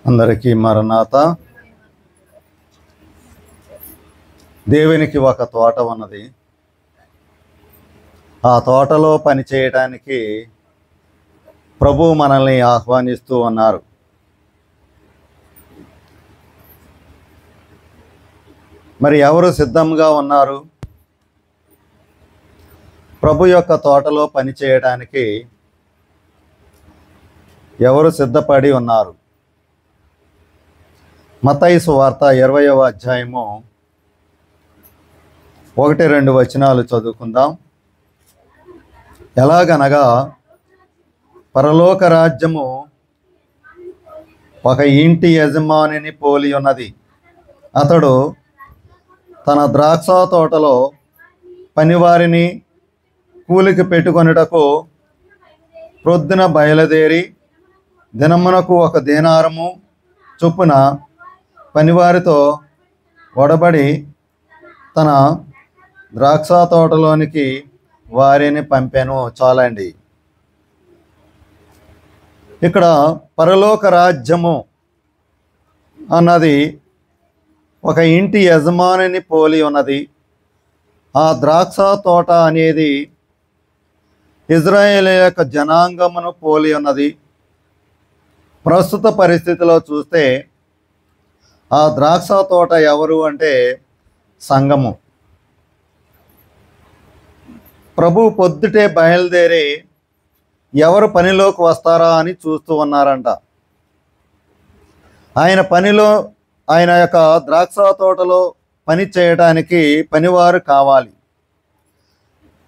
అందరికీ మరణాత. దేవునికి ఒక తోట ఉన్నది. ఆ తోటలో పని చేయడానికి ప్రభు మనల్ని ఆహ్వానిస్తూ ఉన్నారు. మరి ఎవరు సిద్ధంగా ఉన్నారు? ప్రభు యొక్క తోటలో పని చేయడానికి ఎవరు సిద్ధపడి ఉన్నారు? మత్తయి సువార్త 20వ అధ్యాయము 1-2 వచనాలు చదువుకుందాం. ఎలాగనగా, పరలోక రాజ్యము ఒక ఇంటి యజమానిని పోలి ఉన్నది. అతడు తన ద్రాక్ష తోటలో పనివారిని కూలికి పెట్టుకొనుటకు ప్రొద్దున బయలుదేరి దినమునకు 1 దేనారము చొప్పున పనివారితో ఒడబడి తన ద్రాక్ష తోటలోనికి వారిని పంపెను. చాలండి. ఇక్కడ పరలోక రాజ్యము అన్నది ఒక ఇంటి యజమానిని పోలి ఉన్నది. ఆ ద్రాక్ష తోట అనేది ఇజ్రాయేల్ యొక్క జనాంగమును పోలి ఉన్నది. ప్రస్తుత పరిస్థితిలో చూస్తే ఆ ద్రాక్ష తోట ఎవరు అంటే సంఘము. ప్రభు పొద్దుటే బయలుదేరి ఎవరు పనిలోకి వస్తారా అని చూస్తూ ఉన్నారంట. ఆయన యొక్క ద్రాక్ష తోటలో పని చేయడానికి పనివారు కావాలి.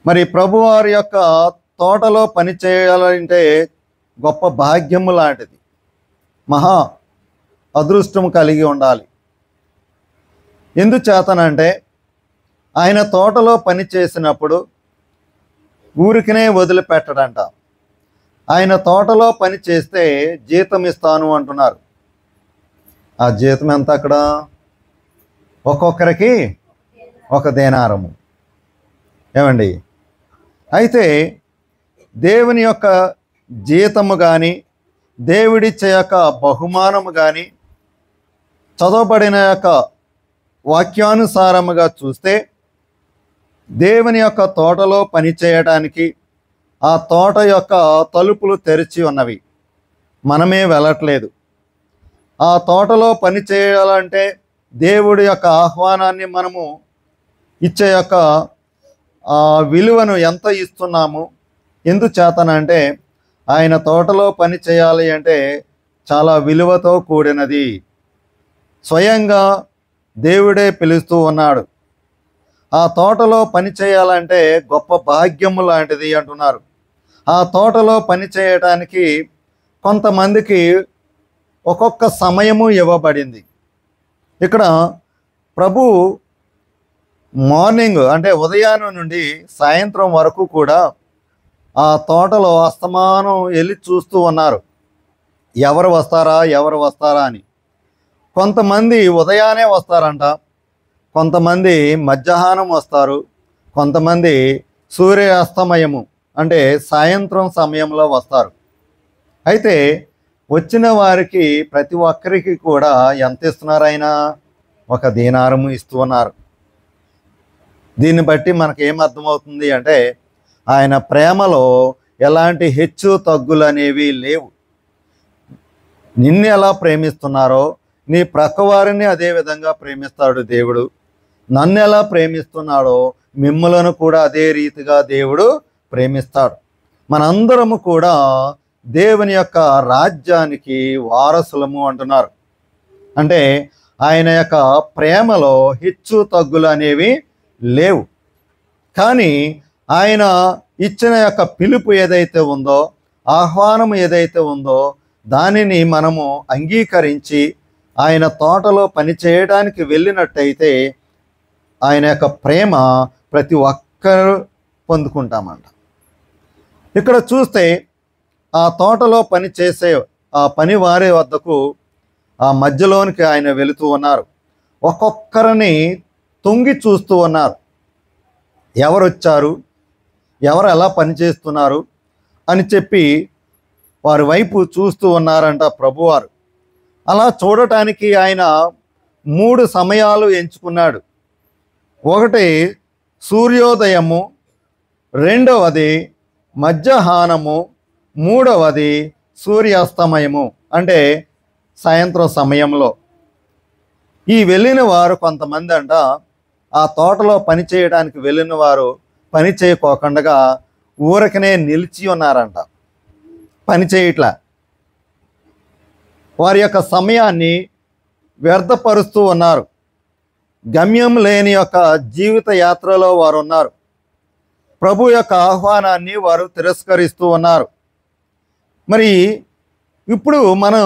మరి ప్రభువారి యొక్క తోటలో పని చేయాలంటే గొప్ప భాగ్యము లాంటిది, మహా అదృష్టం కలిగి ఉండాలి. ఎందుచేతనంటే ఆయన తోటలో పని చేసినప్పుడు ఊరికినే వదిలిపెట్టడంట. ఆయన తోటలో పని చేస్తే జీతం ఇస్తాను అంటున్నారు. ఆ జీతం ఎంత? అక్కడ ఒక్కొక్కరికి 1 దేనారము. ఏమండి? అయితే దేవుని యొక్క జీతము కానీ, దేవుడిచ్చే యొక్క బహుమానము కానీ చదవబడిన యొక్క వాక్యానుసారముగా చూస్తే దేవుని యొక్క తోటలో పని చేయడానికి ఆ తోట యొక్క తలుపులు తెరిచి ఉన్నవి. మనమే వెళ్ళట్లేదు. ఆ తోటలో పని చేయాలంటే దేవుడి యొక్క ఆహ్వానాన్ని మనము ఇచ్చే యొక్క విలువను ఎంత ఇస్తున్నాము? ఎందుచేతనంటే ఆయన తోటలో పని చేయాలి అంటే చాలా విలువతో కూడినది. స్వయంగా దేవుడే పిలుస్తూ ఉన్నాడు. ఆ తోటలో పని చేయాలంటే గొప్ప భాగ్యము లాంటిది అంటున్నారు. ఆ తోటలో పని చేయడానికి కొంతమందికి ఒక్కొక్క సమయము ఇవ్వబడింది. ఇక్కడ ప్రభు మార్నింగ్ అంటే ఉదయాన్నం నుండి సాయంత్రం వరకు కూడా ఆ తోటలో అస్తమానం వెళ్ళి చూస్తూ ఉన్నారు. ఎవరు వస్తారా అని. కొంతమంది ఉదయాన్నే వస్తారంట, కొంతమంది మధ్యాహ్నం వస్తారు, కొంతమంది సూర్యాస్తమయము అంటే సాయంత్రం సమయంలో వస్తారు. అయితే వచ్చిన వారికి ప్రతి ఒక్కరికి కూడా ఎంత ఇస్తున్నారు? ఆయన 1 దేనారము ఇస్తూ ఉన్నారు. దీన్ని బట్టి మనకు ఏం అర్థమవుతుంది అంటే ఆయన ప్రేమలో ఎలాంటి హెచ్చు తగ్గులు అనేవి లేవు. నిన్ను ఎలా ప్రేమిస్తున్నారో నీ ప్రక్కవారిని అదే విధంగా ప్రేమిస్తాడు దేవుడు. నన్ను ఎలా ప్రేమిస్తున్నాడో మిమ్మలను కూడా అదే రీతిగా దేవుడు ప్రేమిస్తాడు. మనందరము కూడా దేవుని యొక్క రాజ్యానికి వారసులము అంటున్నారు. అంటే ఆయన యొక్క ప్రేమలో హెచ్చు తగ్గులు అనేవి లేవు. కానీ ఆయన ఇచ్చిన యొక్క పిలుపు ఏదైతే ఉందో, ఆహ్వానం ఏదైతే ఉందో, దానిని మనము అంగీకరించి ఆయన తోటలో పని చేయడానికి వెళ్ళినట్టయితే ఆయన యొక్క ప్రేమ ప్రతి ఒక్కరు పొందుకుంటామంట. ఇక్కడ చూస్తే ఆ తోటలో పని చేసే ఆ పని వారి వద్దకు ఆ మధ్యలోనికి ఆయన వెళుతూ ఉన్నారు. ఒక్కొక్కరిని తొంగి చూస్తూ ఉన్నారు. ఎవరు వచ్చారు, ఎవరు ఎలా పనిచేస్తున్నారు అని చెప్పి వారి వైపు చూస్తూ ఉన్నారంట ప్రభువారు. అలా చూడటానికి ఆయన 3 సమయాలు ఎంచుకున్నాడు. ఒకటి సూర్యోదయము, రెండవది మధ్యాహ్నము, మూడవది సూర్యాస్తమయము అంటే సాయంత్రం సమయంలో. ఈ వెళ్ళిన వారు కొంతమంది అంట ఆ తోటలో పని చేయడానికి వెళ్ళిన వారు పని చేయకోకుండా ఊరకనే నిలిచి ఉన్నారంట, పని చేయట్లా. వారి యొక్క సమయాన్ని వ్యర్థపరుస్తూ ఉన్నారు. గమ్యం లేని యొక్క జీవిత యాత్రలో వారు ఉన్నారు. ప్రభు యొక్క ఆహ్వానాన్ని వారు తిరస్కరిస్తూ ఉన్నారు. మరి ఇప్పుడు మనం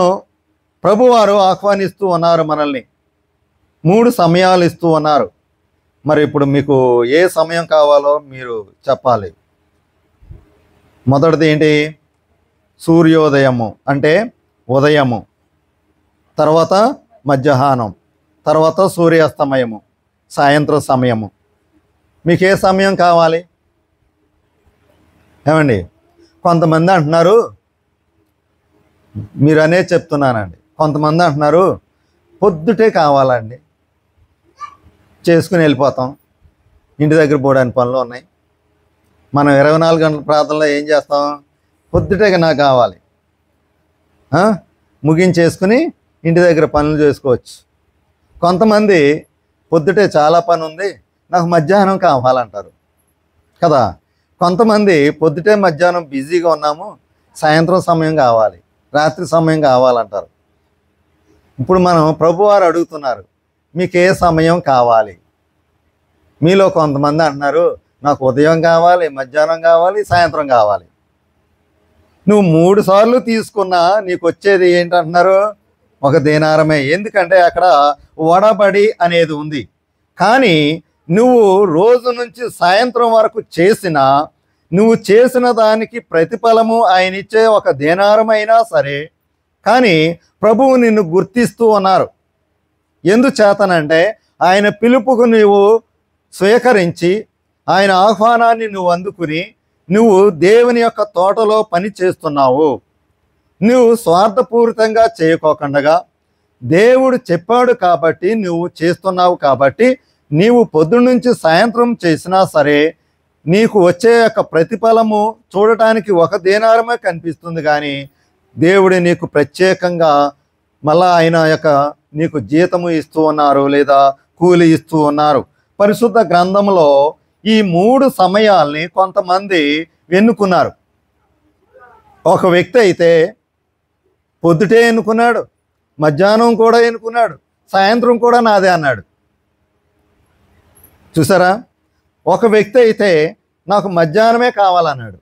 ప్రభువారు ఆహ్వానిస్తూ ఉన్నారు మనల్ని, 3 సమయాలు ఇస్తూ ఉన్నారు. మరి ఇప్పుడు మీకు ఏ సమయం కావాలో మీరు చెప్పాలి. మొదటిది ఏంటి? సూర్యోదయము అంటే ఉదయము, తర్వాత మధ్యాహ్నం, తర్వాత సూర్యాస్తమయము, సాయంత్రం సమయము. మీకు ఏ సమయం కావాలి? ఏమండి, కొంతమంది అంటున్నారు, మీరు అనేది చెప్తున్నానండి, కొంతమంది అంటున్నారు పొద్దుటే కావాలండి, చేసుకుని వెళ్ళిపోతాం, ఇంటి దగ్గర పోవడానికి పనులు ఉన్నాయి. మనం 24 గంటల ప్రార్థనలో ఏం చేస్తాం? పొద్దుటే నాకు కావాలి, ముగించేసుకుని ఇంటి దగ్గర పనులు చేసుకోవచ్చు. కొంతమంది పొద్దుటే చాలా పని ఉంది, నాకు మధ్యాహ్నం కావాలంటారు కదా. కొంతమంది పొద్దుటే మధ్యాహ్నం బిజీగా ఉన్నాము, సాయంత్రం సమయం కావాలి, రాత్రి సమయం కావాలంటారు. ఇప్పుడు మనం ప్రభువారు అడుగుతున్నారు, మీకు ఏ సమయం కావాలి? మీలో కొంతమంది అంటున్నారు, నాకు ఉదయం కావాలి, మధ్యాహ్నం కావాలి, సాయంత్రం కావాలి. నువ్వు 3 సార్లు తీసుకున్నా నీకు వచ్చేది ఏంటంటున్నారు? ఒక దీనారమే. ఎందుకంటే అక్కడ వడబడి అనేది ఉంది. కానీ నువ్వు రోజు నుంచి సాయంత్రం వరకు చేసినా, నువ్వు చేసిన దానికి ప్రతిఫలము ఆయన ఇచ్చే ఒక దీనారమైనా సరే, కానీ ప్రభువు నిన్ను గుర్తిస్తూ ఉన్నారు. ఎందుచేతనంటే ఆయన పిలుపుకు నువ్వు స్వీకరించి, ఆయన ఆహ్వానాన్ని నువ్వు అందుకుని, నువ్వు దేవుని యొక్క తోటలో పని చేస్తున్నావు. నువ్వు స్వార్థపూరితంగా చేయకోకుండా దేవుడు చెప్పాడు కాబట్టి నువ్వు చేస్తున్నావు. కాబట్టి నీవు పొద్దున్నుంచి సాయంత్రం చేసినా సరే నీకు వచ్చే యొక్క ప్రతిఫలము చూడటానికి ఒక దీనారమే కనిపిస్తుంది. కానీ దేవుడు నీకు ప్రత్యేకంగా మళ్ళా ఆయన యొక్క నీకు జీతము ఇస్తూ ఉన్నారు, లేదా కూలి ఇస్తూ ఉన్నారు. పరిశుద్ధ గ్రంథంలో ఈ 3 సమయాల్ని కొంతమంది ఎన్నుకున్నారు. ఒక వ్యక్తి అయితే పొద్దుటే ఎన్నుకున్నాడు, మధ్యాహ్నం కూడా ఎన్నుకున్నాడు, సాయంత్రం కూడా నాదే అన్నాడు. చూసారా? ఒక వ్యక్తి అయితే నాకు మధ్యాహ్నమే కావాలన్నాడు.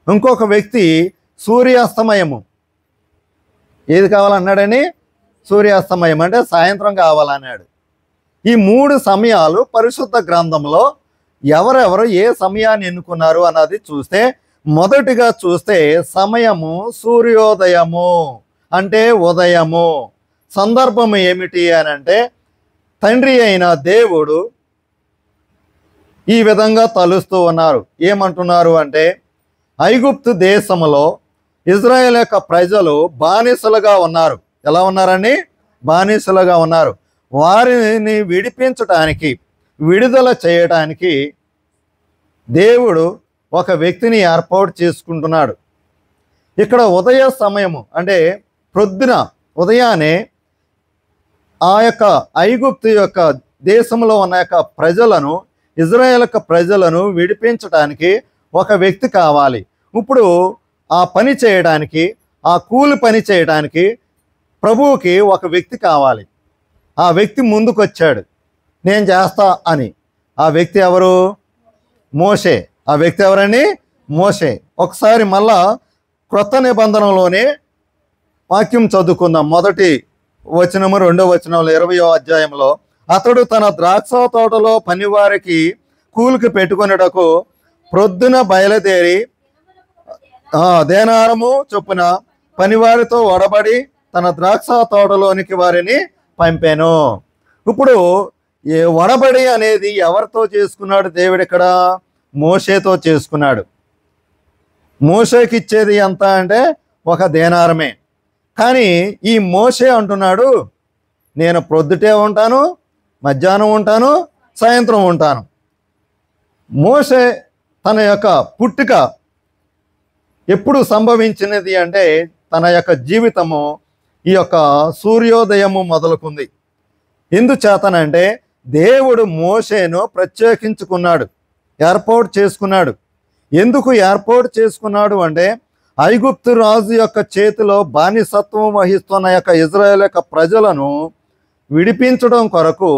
ఇంకొక వ్యక్తి సూర్యాస్తమయము, ఏది కావాలన్నాడని? సూర్యాస్తమయం అంటే సాయంత్రం కావాలన్నాడు. ఈ 3 సమయాలు పరిశుద్ధ గ్రంథంలో ఎవరెవరు ఏ సమయాన్ని ఎన్నుకున్నారు అన్నది చూస్తే, మొదటిగా చూస్తే సమయము సూర్యోదయము అంటే ఉదయము. సందర్భం ఏమిటి అని అంటే, తండ్రి అయిన దేవుడు ఈ విధంగా తలుస్తూ ఉన్నారు. ఏమంటున్నారు అంటే, ఐగుప్తు దేశంలో ఇజ్రాయేల్ యొక్క ప్రజలు బానిసలుగా ఉన్నారు. ఎలా ఉన్నారని? బానిసలుగా ఉన్నారు. వారిని విడిపించటానికి, విడుదల చేయటానికి దేవుడు ఒక వ్యక్తిని ఏర్పాటు చేసుకుంటున్నాడు. ఇక్కడ ఉదయ సమయము అంటే ప్రొద్దున ఉదయాన్నే ఆ యొక్క ఐగుప్తు యొక్క దేశంలో ఉన్న యొక్క ప్రజలను, ఇజ్రాయేల్ యొక్క ప్రజలను విడిపించడానికి ఒక వ్యక్తి కావాలి. ఇప్పుడు ఆ పని చేయడానికి, ఆ కూలి పని చేయడానికి ప్రభువుకి ఒక వ్యక్తి కావాలి. ఆ వ్యక్తి ముందుకు వచ్చాడు, నేను చేస్తా అని. ఆ వ్యక్తి ఎవరు? మోషే. ఆ వ్యక్తి ఎవరని? మోషే. ఒకసారి మళ్ళా క్రొత్త నిబంధనలోనే వాక్యం చదువుకుందాం. 1వ వచనము 2వ వచనంలో 20వ అధ్యాయంలో, అతడు తన ద్రాక్ష తోటలో పనివారికి కూలికి పెట్టుకొనుటకు ప్రొద్దున బయలుదేరి దేనారము చొప్పున పనివారితో వడబడి తన ద్రాక్ష తోటలోనికి వారిని పంపాను. ఇప్పుడు వడబడి అనేది ఎవరితో చేసుకున్నాడు దేవుడు? ఇక్కడ మోషేతో చేసుకున్నాడు. మోషేకి ఇచ్చేది ఎంత అంటే ఒక దేనారమే. కానీ ఈ మోషే అంటున్నాడు, నేను ప్రొద్దుటే ఉంటాను, మధ్యాహ్నం ఉంటాను, సాయంత్రం ఉంటాను. మోషే తన యొక్క పుట్టుక ఎప్పుడు సంభవించినది అంటే తన యొక్క జీవితము ఈ యొక్క సూర్యోదయము మొదలుకుంది. ఎందుచేతనంటే దేవుడు మోషేను ప్రత్యేకించుకున్నాడు, ఏర్పాటు చేసుకున్నాడు. ఎందుకు ఏర్పాటు చేసుకున్నాడు అంటే ఐగుప్తు రాజు యొక్క చేతిలో బానిసత్వం వహిస్తున్న యొక్క ఇజ్రాయేల్ యొక్క ప్రజలను విడిపించడం కొరకు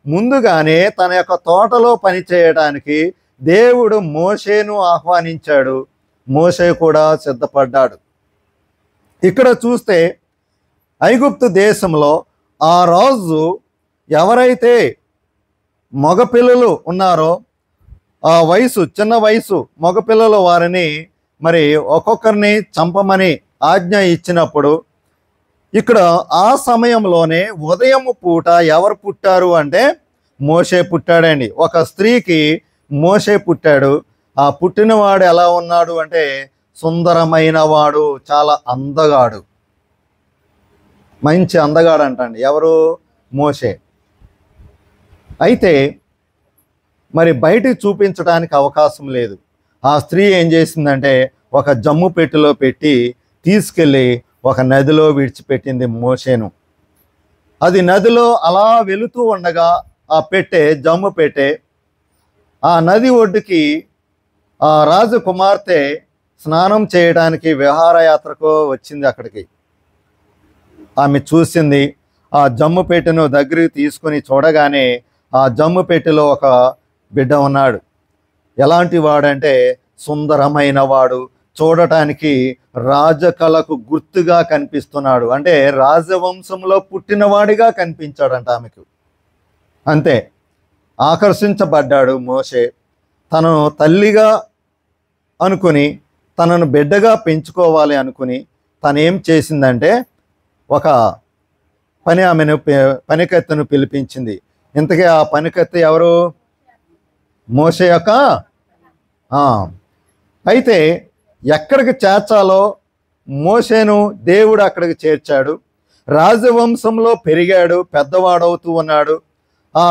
ముందుగానే తన యొక్క తోటలో పనిచేయడానికి దేవుడు మోషేను ఆహ్వానించాడు. మోషే కూడా సిద్ధపడ్డాడు. ఇక్కడ చూస్తే ఐగుప్తు దేశంలో ఆ రాజు ఎవరైతే మగపిల్లలు ఉన్నారో ఆ వయసు చిన్న వయసు మగపిల్లలు వారిని మరి ఒక్కొక్కరిని చంపమని ఆజ్ఞ ఇచ్చినప్పుడు ఇక్కడ ఆ సమయంలోనే ఉదయం పూట ఎవరు పుట్టారు అంటే మోషే పుట్టాడండి. ఒక స్త్రీకి మోషే పుట్టాడు. ఆ పుట్టినవాడు ఎలా ఉన్నాడు అంటే సుందరమైన వాడు, చాలా అందగాడు, మంచి అందగాడు అంటండి. ఎవరు? మోషే. అయితే మరి బయటికి చూపించడానికి అవకాశం లేదు. ఆ స్త్రీ ఏం చేసిందంటే ఒక జమ్ము పెట్టెలో పెట్టి తీసుకెళ్ళి ఒక నదిలో విడిచిపెట్టింది మోషేను. అది నదిలో అలా వెళుతూ ఉండగా ఆ పెట్టె, జమ్ము పెట్టె, ఆ నది ఒడ్డుకి ఆ రాజకుమార్తె స్నానం చేయడానికి విహారయాత్రకు వచ్చింది. అక్కడికి ఆమె చూసింది. ఆ జమ్ము పెట్టెను దగ్గరికి తీసుకుని చూడగానే ఆ జమ్ము పెట్టెలో ఒక బిడ్డ ఉన్నాడు. ఎలాంటి వాడంటే సుందరమైన వాడు, చూడటానికి రాజకళకు గుర్తుగా కనిపిస్తున్నాడు. అంటే రాజవంశంలో పుట్టినవాడిగా కనిపించాడంట ఆమెకు. అంతే, ఆకర్షించబడ్డాడు మోషే. తనను తల్లిగా అనుకుని తనను బిడ్డగా పెంచుకోవాలి అనుకుని తనేం చేసిందంటే ఒక పనికత్తెను పిలిపించింది. ఇంతకీ ఆ పనికత్తె ఎవరు? మోషే యొక్క అయితే ఎక్కడికి చేర్చాలో మోషేను దేవుడు అక్కడికి చేర్చాడు. రాజవంశంలో పెరిగాడు, పెద్దవాడవుతూ ఉన్నాడు. ఆ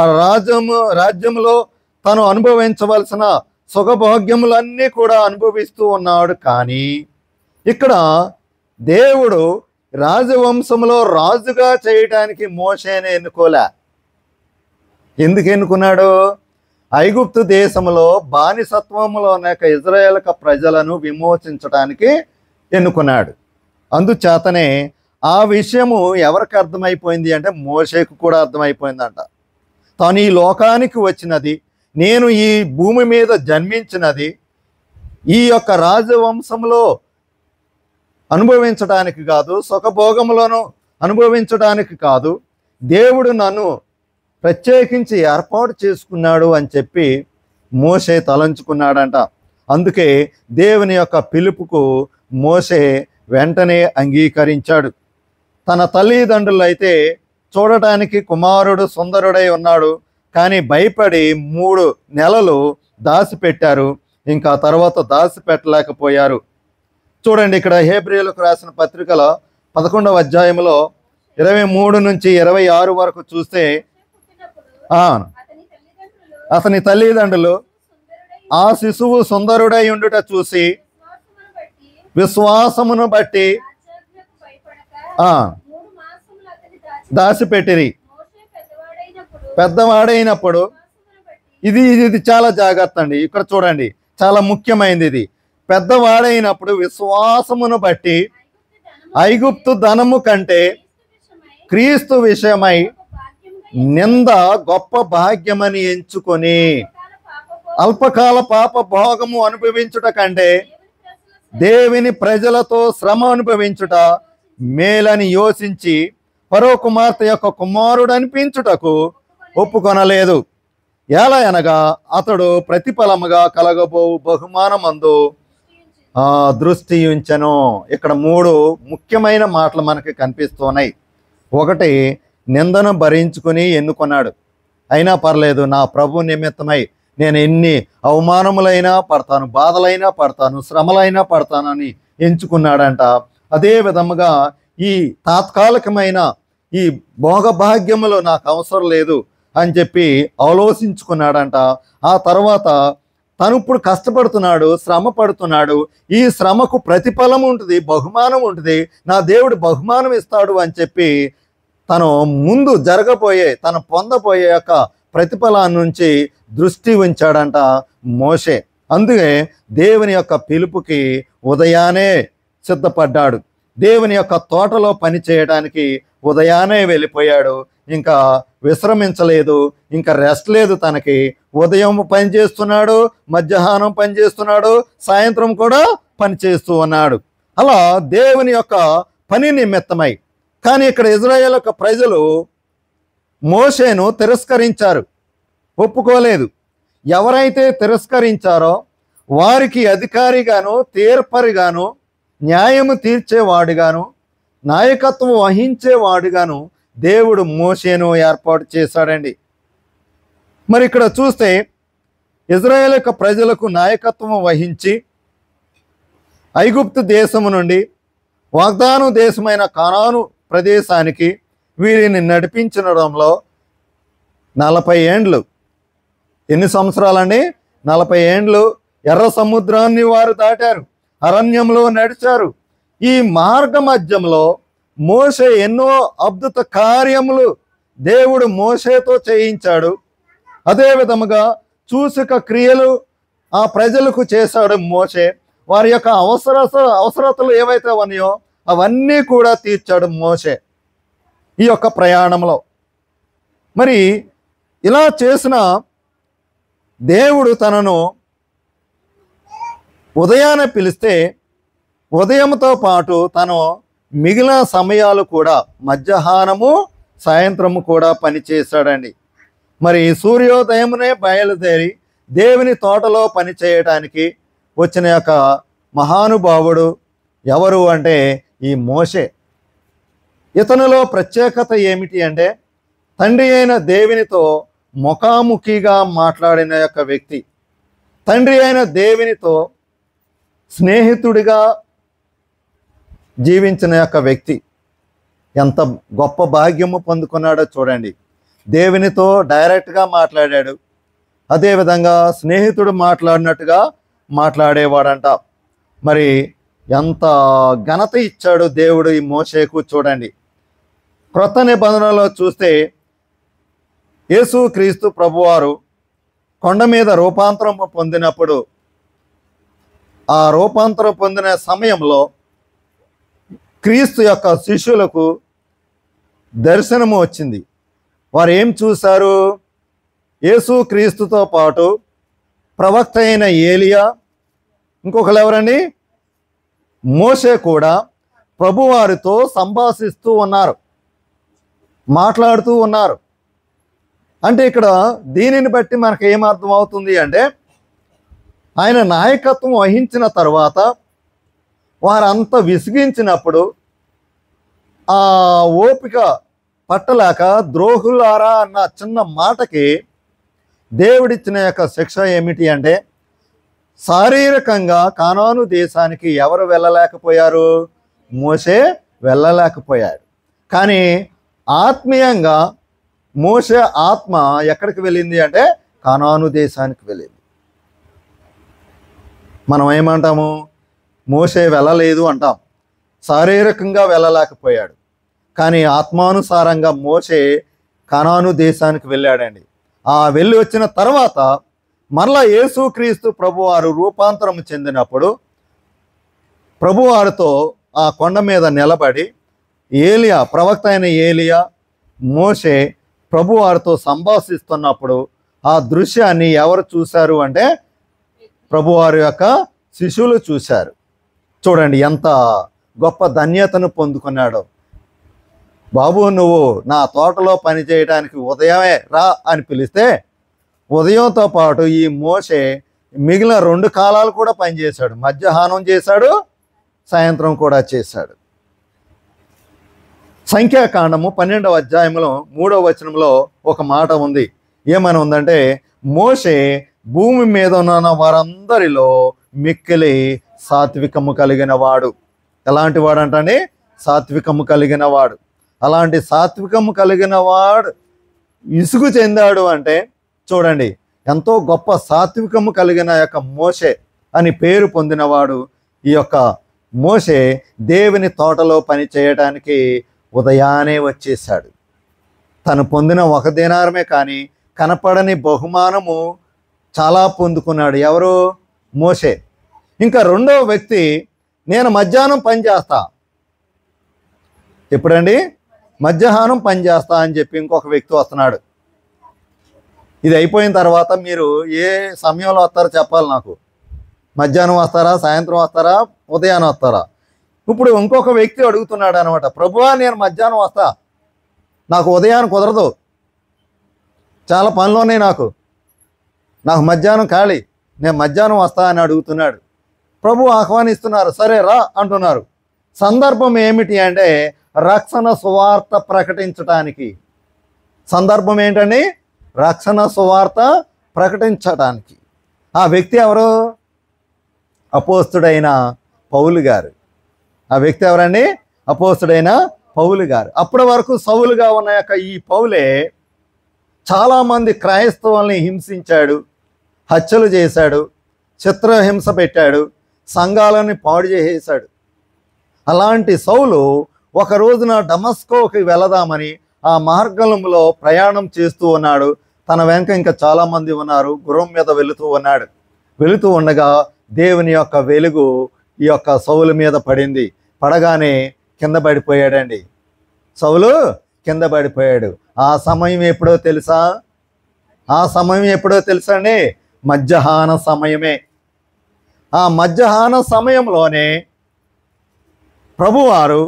రాజ్యంలో తను అనుభవించవలసిన సుఖభోగ్యములన్నీ కూడా అనుభవిస్తూ ఉన్నాడు. కానీ ఇక్కడ దేవుడు రాజవంశంలో రాజుగా చేయటానికి మోషేని ఎన్నుకోలే. ఎందుకు ఎన్నుకున్నాడు? ఐగుప్తు దేశంలో బానిసత్వంలో అనేక ఇజ్రాయేల్ ప్రజలను విమోచించడానికి ఎన్నుకున్నాడు. అందుచేతనే ఆ విషయము ఎవరికి అర్థమైపోయింది అంటే మోషేకు కూడా అర్థమైపోయిందంట. తాను ఈ లోకానికి వచ్చినది, నేను ఈ భూమి మీద జన్మించినది ఈ యొక్క రాజవంశంలో అనుభవించడానికి కాదు, సుఖభోగములను అనుభవించడానికి కాదు, దేవుడు నన్ను ప్రత్యేకించి ఏర్పాటు చేసుకున్నాడు అని చెప్పి మోషే తలంచుకున్నాడంట. అందుకే దేవుని యొక్క పిలుపుకు మోషే వెంటనే అంగీకరించాడు. తన తల్లిదండ్రులు అయితే చూడటానికి కుమారుడు సుందరుడై ఉన్నాడు, కానీ భయపడి 3 నెలలు దాచిపెట్టారు. ఇంకా తర్వాత దాచిపెట్టలేకపోయారు. చూడండి, ఇక్కడ హెబ్రీయులకు రాసిన పత్రికలో 11వ అధ్యాయంలో 23 నుంచి 26 వరకు చూస్తే అతని తల్లిదండ్రులు ఆ శిశువు సుందరుడై ఉండుట చూసి విశ్వాసమును బట్టి దాచిపెట్టిరి. పెద్దవాడైనప్పుడు ఇది చాలా జాగ్రత్త అండి. ఇక్కడ చూడండి, చాలా ముఖ్యమైనది ఇది. పెద్దవాడైనప్పుడు విశ్వాసమును బట్టి ఐగుప్తు ధనము కంటే క్రీస్తు విషయమై నింద గొప్ప భాగ్యమని ఎంచుకొని అల్పకాల పాప భోగము అనుభవించుట కంటే దేవుని ప్రజలతో శ్రమ అనుభవించుట మేలని యోచించి ఫరో కుమార్తె యొక్క కుమారుడు అనిపించుటకు ఒప్పుకొనలేదు. ఎలా అనగా అతడు ప్రతిఫలముగా కలగబో బహుమానమందు దృష్టి ఉంచెను. ఇక్కడ 3 ముఖ్యమైన మాటలు మనకి కనిపిస్తున్నాయి. ఒకటి, నిందను భరించుకుని ఎన్నుకున్నాడు. అయినా పర్లేదు, నా ప్రభు నిమిత్తమై నేను ఎన్ని అవమానములైనా పడతాను, బాధలైనా పడతాను, శ్రమలైనా పడతానని ఎంచుకున్నాడంట. అదే విధముగా ఈ తాత్కాలికమైన ఈ భోగభాగ్యములు నాకు అవసరం లేదు అని చెప్పి ఆలోచించుకున్నాడంట. ఆ తర్వాత తను ఇప్పుడు కష్టపడుతున్నాడు, శ్రమ పడుతున్నాడు. ఈ శ్రమకు ప్రతిఫలం ఉంటుంది, బహుమానం ఉంటుంది, నా దేవుడు బహుమానం ఇస్తాడు అని చెప్పి తను ముందు జరగబోయే, తను పొందబోయే యొక్క ప్రతిఫలాన్ని నుంచి దృష్టి ఉంచాడంట మోషే. అందుకే దేవుని యొక్క పిలుపుకి ఉదయాన్నే సిద్ధపడ్డాడు. దేవుని యొక్క తోటలో పని చేయడానికి ఉదయాన్నే వెళ్ళిపోయాడు. ఇంకా విశ్రమించలేదు, ఇంకా రెస్ట్ లేదు తనకి. ఉదయం పని చేస్తున్నాడు, మధ్యాహ్నం పని చేస్తున్నాడు, సాయంత్రం కూడా పని చేస్తూ ఉన్నాడు. అలా దేవుని యొక్క పని నిమిత్తమై. కానీ ఇక్కడ ఇజ్రాయేల్ యొక్క ప్రజలు మోషేను తిరస్కరించారు, ఒప్పుకోలేదు. ఎవరైతే తిరస్కరించారో వారికి అధికారిగాను, తీర్పరిగాను, న్యాయము తీర్చేవాడుగాను, నాయకత్వం వహించేవాడుగాను దేవుడు మోషేను ఏర్పాటు చేశాడండి. మరి ఇక్కడ చూస్తే ఇజ్రాయేల్ యొక్క ప్రజలకు నాయకత్వం వహించి ఐగుప్తు దేశము నుండి వాగ్దానం దేశమైన కానాను ప్రదేశానికి వీరిని నడిపించడంలో 40 ఏండ్లు, ఎన్ని సంవత్సరాలండి? 40 ఏండ్లు ఎర్ర సముద్రాన్ని వారు దాటారు, అరణ్యంలో నడిచారు. ఈ మార్గ మధ్యంలో మోషే ఎన్నో అద్భుత కార్యములు దేవుడు మోషేతో చేయించాడు. అదే విధముగా సూచక క్రియలు ఆ ప్రజలకు చేశాడు మోషే. వారి యొక్క అవసరతలు ఏవైతే ఉన్నాయో అవన్నీ కూడా తీర్చాడు మోషే ఈ యొక్క ప్రయాణంలో. మరి ఇలా చేసిన దేవుడు తనను ఉదయాన్నే పిలిస్తే ఉదయంతో పాటు తను మిగిలిన సమయాలు కూడా మధ్యాహ్నము, సాయంత్రము కూడా పనిచేశాడండి. మరి సూర్యోదయమునే బయలుదేరి దేవుని తోటలో పని చేయడానికి వచ్చిన యొక్క మహానుభావుడు ఎవరు అంటే ఈ మోషే. ఇతనిలో ప్రత్యేకత ఏమిటి అంటే తండ్రి అయిన దేవునితో ముఖాముఖిగా మాట్లాడిన యొక్క వ్యక్తి, తండ్రి అయిన దేవునితో స్నేహితుడిగా జీవించిన యొక్క వ్యక్తి. ఎంత గొప్ప భాగ్యము పొందుకున్నాడో చూడండి. దేవునితో డైరెక్ట్గా మాట్లాడాడు, అదేవిధంగా స్నేహితుడు మాట్లాడినట్టుగా మాట్లాడేవాడంట. మరి ఎంత ఘనత ఇచ్చాడు దేవుడు ఈ మోషేకు చూడండి. క్రొత్త నిబంధనలో చూస్తే యేసు క్రీస్తు ప్రభువారు కొండ మీద రూపాంతరం పొందినప్పుడు, ఆ రూపాంతరం పొందిన సమయంలో క్రీస్తు యొక్క శిష్యులకు దర్శనము వచ్చింది. వారు ఏం చూశారు? యేసు క్రీస్తుతో పాటు ప్రవక్త అయిన ఏలియా, ఇంకొకరు ఎవరండి? మోషే కూడా ప్రభువారితో సంభాషిస్తూ ఉన్నారు, మాట్లాడుతూ ఉన్నారు. అంటే ఇక్కడ దీనిని బట్టి మనకు ఏమర్థం అవుతుంది అంటే ఆయన నాయకత్వం వహించిన తర్వాత వారంతా విసిగించినప్పుడు ఆ ఓపిక పట్టలేక ద్రోహులారా అన్న చిన్న మాటకి దేవుడిచ్చిన యొక్క శిక్ష ఏమిటి అంటే శారీరకంగా కానాను దేశానికి ఎవరు వెళ్ళలేకపోయారు? మోషే వెళ్ళలేకపోయాడు. కానీ ఆత్మీయంగా మోషే ఆత్మ ఎక్కడికి వెళ్ళింది అంటే కానాను దేశానికి వెళ్ళింది. మనం ఏమంటాము? మోషే వెళ్ళలేదు అంటాం, శారీరకంగా వెళ్ళలేకపోయాడు. కానీ ఆత్మానుసారంగా మోషే కానాను దేశానికి వెళ్ళాడండి. ఆ వెళ్ళి వచ్చిన తర్వాత మరలా యేసుక్రీస్తు ప్రభువారు రూపాంతరం చెందినప్పుడు ప్రభువారితో ఆ కొండ మీద నిలబడి ఏలియా, ప్రవక్త అయిన ఏలియా, మోషే ప్రభువారితో సంభాషిస్తున్నప్పుడు ఆ దృశ్యాన్ని ఎవరు చూశారు అంటే ప్రభువారి యొక్క శిష్యులు చూశారు. చూడండి ఎంత గొప్ప ధన్యతను పొందుకున్నాడో. బాబు, నువ్వు నా తోటలో పని చేయడానికి ఉదయమే రా అని పిలిస్తే ఉదయంతో పాటు ఈ మోషే మిగిలిన 2 కాలాలు కూడా పనిచేశాడు. మధ్యాహ్నం చేశాడు, సాయంత్రం కూడా చేశాడు. సంఖ్యాకాండము 12వ అధ్యాయంలో 3వ వచనంలో ఒక మాట ఉంది. ఏమని ఉందంటే మోషే భూమి మీద ఉన్న వారందరిలో మిక్కిలి సాత్వికము కలిగిన వాడు. ఎలాంటి వాడు అంటండి? సాత్వికము కలిగిన వాడు. అలాంటి సాత్వికము కలిగిన వాడు ఇసుగు చెందాడు అంటే చూడండి, ఎంతో గొప్ప సాత్వికము కలిగిన యొక్క మోషే అని పేరు పొందినవాడు. ఈ యొక్క మోషే దేవుని తోటలో పని చేయడానికి ఉదయాన్నే వచ్చేసాడు. తను పొందిన 1 దీనారమే కానీ కనపడని బహుమానము చాలా పొందుకున్నాడు. ఎవరు? మోషే. ఇంకా రెండవ వ్యక్తి, నేను మధ్యాహ్నం పని చేస్తా. ఎప్పుడండి? మధ్యాహ్నం పని చేస్తా అని చెప్పి ఇంకొక వ్యక్తి వస్తున్నాడు. ఇది అయిపోయిన తర్వాత మీరు ఏ సమయంలో వస్తారో చెప్పాలి నాకు. మధ్యాహ్నం వస్తారా, సాయంత్రం వస్తారా, ఉదయాన్నే వస్తారా? ఇప్పుడు ఇంకొక వ్యక్తి అడుగుతున్నాడు అనమాట, ప్రభువా నేను మధ్యాహ్నం వస్తా, నాకు ఉదయాన్ని కుదరదు, చాలా పనులు ఉన్నాయి, నాకు మధ్యాహ్నం ఖాళీ, నేను మధ్యాహ్నం వస్తా అని అడుగుతున్నాడు. ప్రభు ఆహ్వానిస్తున్నారు, సరే రా అంటున్నారు. సందర్భం ఏమిటి అంటే రక్షణ సువార్త ప్రకటించటానికి. సందర్భం ఏంటండి? రక్షణ సువార్త ప్రకటించటానికి. ఆ వ్యక్తి ఎవరు? అపోస్తుడైన పౌలు గారు. ఆ వ్యక్తి ఎవరండి? అపోస్తుడైన పౌలు గారు. అప్పటి వరకు సౌలుగా ఉన్న యొక్క ఈ పౌలే చాలామంది క్రైస్తవుల్ని హింసించాడు, హత్యలు చేశాడు, చిత్రహింస పెట్టాడు, సంఘాలని పాడు చేసేశాడు. అలాంటి సౌలు ఒక రోజున డమస్కోకి వెళదామని ఆ మార్గంలో ప్రయాణం చేస్తూ ఉన్నాడు. తన వెంక ఇంకా చాలామంది ఉన్నారు. గుర్రం మీద వెళుతూ ఉండగా దేవుని యొక్క వెలుగు ఈ యొక్క సౌలు మీద పడింది. పడగానే కింద పడిపోయాడండి. సౌలు కింద పడిపోయాడు. ఆ సమయం ఎప్పుడో తెలుసా? అండి? మధ్యాహ్న సమయమే. ఆ మధ్యాహ్న సమయంలోనే ప్రభువారు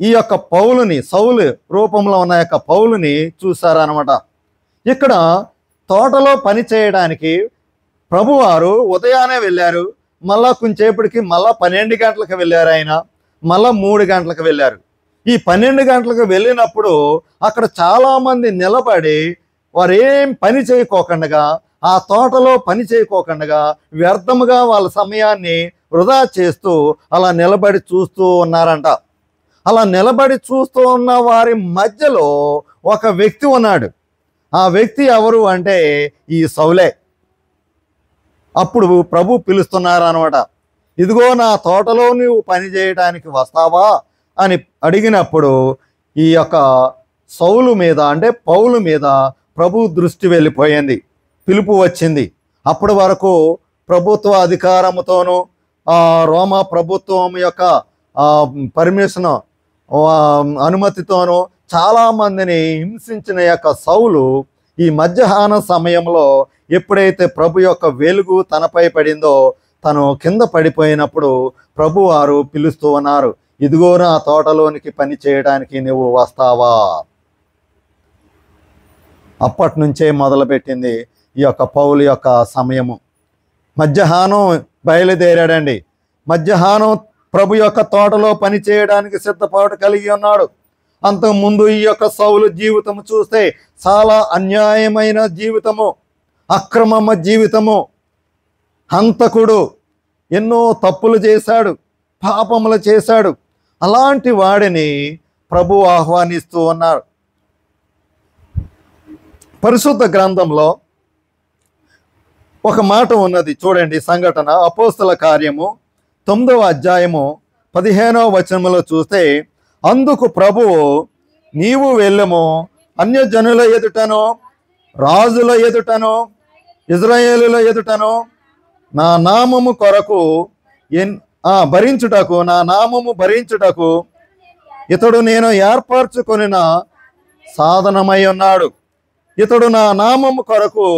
ఈ యొక్క పౌలుని, సౌలు రూపంలో ఉన్న యొక్క పౌలుని చూశారనమాట. ఇక్కడ తోటలో పని చేయడానికి ప్రభువారు ఉదయాన్నే వెళ్ళారు. మళ్ళా కొంచెంసేపటికి మళ్ళా 12 గంటలకు వెళ్ళారు. ఆయన మళ్ళా 3 గంటలకు వెళ్ళారు. ఈ 12 గంటలకు వెళ్ళినప్పుడు అక్కడ చాలామంది నిలబడి వారు ఏం పని చేయకోకుండా, ఆ తోటలో పని చేయకోకుండా వ్యర్థముగా వాళ్ళ సమయాన్ని వృధా చేస్తూ అలా నిలబడి చూస్తూ ఉన్నారంట. అలా నిలబడి చూస్తూ ఉన్న వారి మధ్యలో ఒక వ్యక్తి ఉన్నాడు. ఆ వ్యక్తి ఎవరు అంటే ఈ సౌలే. అప్పుడు ప్రభు పిలుస్తున్నారు అనమాట. ఇదిగో నా తోటలో నువ్వు పని చేయడానికి వస్తావా అని అడిగినప్పుడు ఈ యొక్క సౌలు మీద అంటే పౌలు మీద ప్రభు దృష్టి వెళ్ళిపోయింది. పిలుపు వచ్చింది. అప్పటి వరకు ప్రభుత్వ అధికారముతోనూ రోమా ప్రభుత్వం యొక్క పర్మిషన్ అనుమతితోనూ చాలామందిని హింసించిన యొక్క సౌలు ఈ మధ్యాహ్న సమయంలో ఎప్పుడైతే ప్రభు యొక్క వెలుగు తనపై పడిందో తను కింద పడిపోయినప్పుడు ప్రభు వారు పిలుస్తూ ఉన్నారు, ఇదిగో నా తోటలోనికి పని చేయడానికి నువ్వు వస్తావా? అప్పటి నుంచే మొదలుపెట్టింది ఈ యొక్క పౌలు యొక్క సమయము. మధ్యాహ్నం బయలుదేరాడండి. మధ్యాహ్నం ప్రభు యొక్క తోటలో పని చేయడానికి సిద్ధపాటు కలిగి ఉన్నాడు. అంతకుముందు ఈ యొక్క సౌలు జీవితము చూస్తే చాలా అన్యాయమైన జీవితము, అక్రమ జీవితము, హంతకుడు, ఎన్నో తప్పులు చేశాడు, పాపములు చేశాడు. అలాంటి వాడిని ప్రభు ఆహ్వానిస్తూ ఉన్నారు. పరిశుద్ధ గ్రంథంలో ఒక మాట ఉన్నది చూడండి. సంఘటన అపోస్తల కార్యము 9వ అధ్యాయము 15వ వచనములో చూస్తే, అందుకు ప్రభువు, నీవు వెళ్ళము, అన్యజనుల ఎదుటను రాజుల ఎదుటను ఇజ్రాయేలుల ఎదుటను నా నామము కొరకు భరించుటకు, నా నామము భరించుటకు ఇతడు నేను ఏర్పరచుకొనిన సాధనమై ఉన్నాడు. ఇతడు నా నామము కొరకు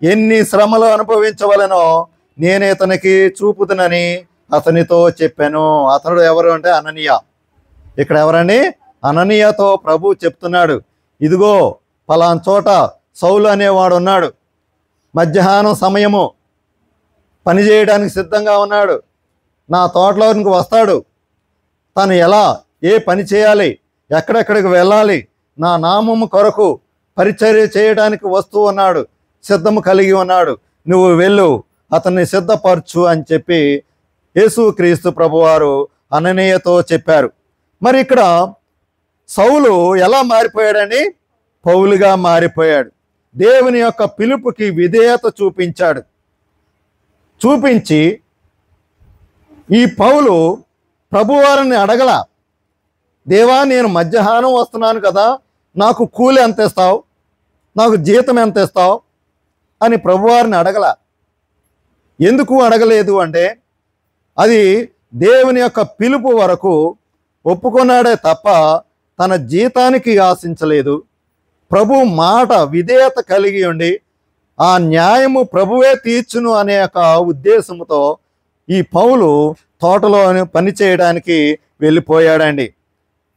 ఎన్ని శ్రమలు అనుభవించవలెనో నేను ఇతనికి చూపుదునని అతనితో చెప్పాను. అతడు ఎవరు అంటే అననీయ. ఇక్కడ ఎవరండి? అననీయతో ప్రభు చెప్తున్నాడు, ఇదిగో పలానా చోట సౌలు అనేవాడు ఉన్నాడు, మధ్యాహ్నం సమయము పని చేయడానికి సిద్ధంగా ఉన్నాడు, నా తోటలోనికి వస్తాడు, తను ఎలా ఏ పని చేయాలి, ఎక్కడెక్కడికి వెళ్ళాలి, నా నామము కొరకు పరిచర్య చేయడానికి వస్తూ ఉన్నాడు, సిద్ధము కలిగి ఉన్నాడు, నువ్వు వెళ్ళు, అతన్ని సిద్ధపరచు అని చెప్పి యేసుక్రీస్తు ప్రభువారు అననీయతో చెప్పారు. మరి ఇక్కడ సౌలు ఎలా మారిపోయాడని? పౌలుగా మారిపోయాడు. దేవుని యొక్క పిలుపుకి విధేయత చూపించాడు. చూపించి ఈ పౌలు ప్రభువారిని అడగల, దేవా నేను మధ్యాహ్నం వస్తున్నాను కదా, నాకు కూలి ఎంత ఇస్తావు, నాకు జీతం ఎంత ఇస్తావు అని ప్రభువారిని అడగల. ఎందుకు అడగలేదు అంటే అది దేవుని యొక్క పిలుపు వరకు ఒప్పుకున్నాడే తప్ప తన జీతానికి ఆశించలేదు. ప్రభు మాట విధేయత కలిగి ఉండి ఆ న్యాయము ప్రభువే తీర్చును అనే ఒక ఉద్దేశంతో ఈ పౌలు తోటలో పని చేయడానికి వెళ్ళిపోయాడండి.